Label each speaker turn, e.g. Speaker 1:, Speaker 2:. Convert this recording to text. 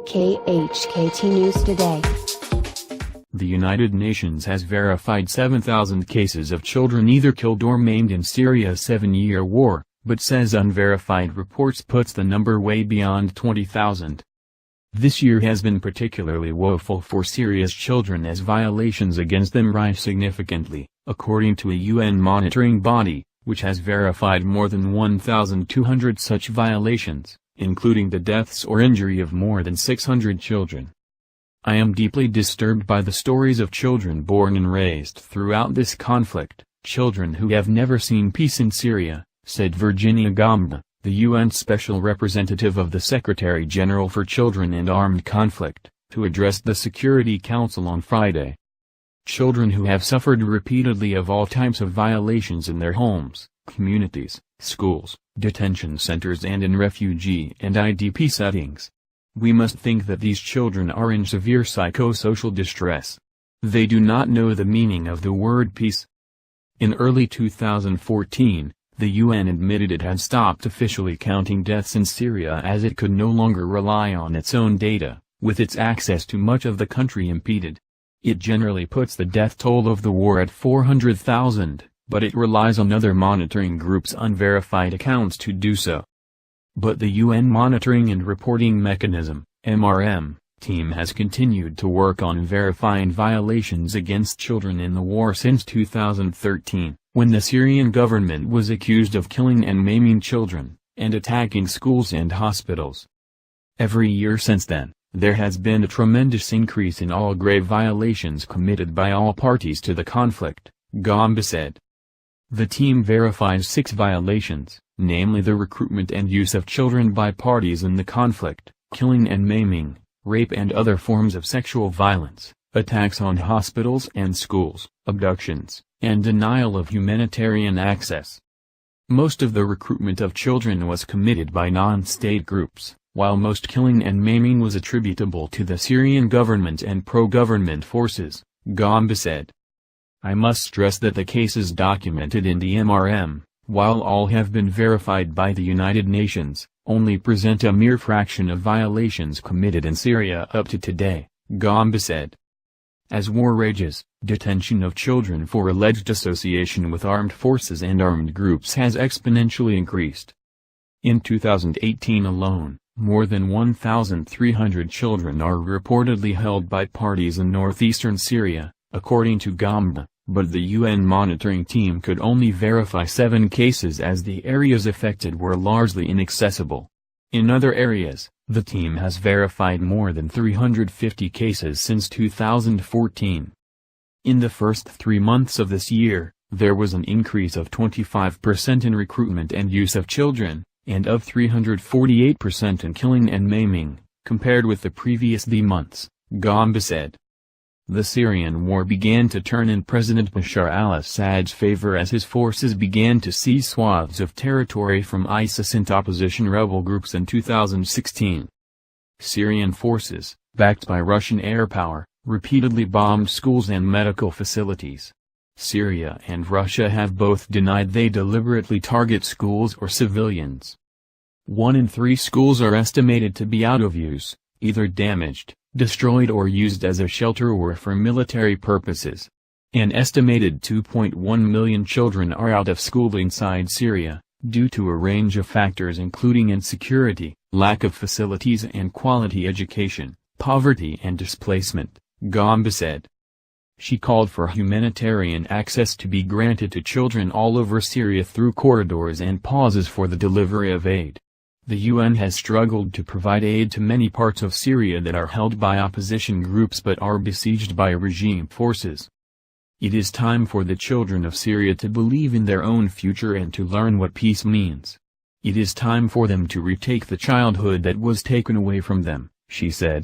Speaker 1: KHKT News Today.
Speaker 2: The United Nations has verified 7,000 cases of children either killed or maimed in Syria's 7-year war, but says unverified reports puts the number way beyond 20,000. This year has been particularly woeful for Syria's children as violations against them rise significantly, according to a UN monitoring body, which has verified more than 1,200 such violations, including the deaths or injury of more than 600 children. I am deeply disturbed by the stories of children born and raised throughout this conflict, children who have never seen peace in Syria, said Virginia Gamba, the UN Special Representative of the Secretary-General for Children and Armed Conflict, who addressed the Security Council on Friday. Children who have suffered repeatedly of all types of violations in their homes, communities, schools, detention centers and in refugee and IDP settings. We must think that these children are in severe psychosocial distress. They do not know the meaning of the word peace. In early 2014, the UN admitted it had stopped officially counting deaths in Syria as it could no longer rely on its own data, with its access to much of the country impeded. It generally puts the death toll of the war at 400,000, but it relies on other monitoring groups' unverified accounts to do so. But the UN Monitoring and Reporting Mechanism (MRM) team has continued to work on verifying violations against children in the war since 2013, when the Syrian government was accused of killing and maiming children, and attacking schools and hospitals. Every year since then, there has been a tremendous increase in all grave violations committed by all parties to the conflict, Gamba said. The team verifies 6 violations, namely the recruitment and use of children by parties in the conflict, killing and maiming, rape and other forms of sexual violence, attacks on hospitals and schools, abductions, and denial of humanitarian access. Most of the recruitment of children was committed by non-state groups, while most killing and maiming was attributable to the Syrian government and pro-government forces, Gamba said. I must stress that the cases documented in the MRM, while all have been verified by the United Nations, only present a mere fraction of violations committed in Syria up to today, Gamba said. As war rages, detention of children for alleged association with armed forces and armed groups has exponentially increased. In 2018 alone, more than 1,300 children are reportedly held by parties in northeastern Syria, according to Gamba, but the UN monitoring team could only verify 7 cases as the areas affected were largely inaccessible. In other areas, the team has verified more than 350 cases since 2014. In the first 3 months of this year, there was an increase of 25% in recruitment and use of children, and of 348% in killing and maiming, compared with the previous months, Gamba said. The Syrian war began to turn in President Bashar al-Assad's favor as his forces began to seize swaths of territory from ISIS and opposition rebel groups in 2016. Syrian forces, backed by Russian air power, repeatedly bombed schools and medical facilities. Syria and Russia have both denied they deliberately target schools or civilians. 1 in 3 schools are estimated to be out of use, either damaged, destroyed or used as a shelter or for military purposes. An estimated 2.1 million children are out of school inside Syria, due to a range of factors including insecurity, lack of facilities and quality education, poverty and displacement, Gamba said. She called for humanitarian access to be granted to children all over Syria through corridors and pauses for the delivery of aid. The UN has struggled to provide aid to many parts of Syria that are held by opposition groups but are besieged by regime forces. It is time for the children of Syria to believe in their own future and to learn what peace means. It is time for them to retake the childhood that was taken away from them, she said.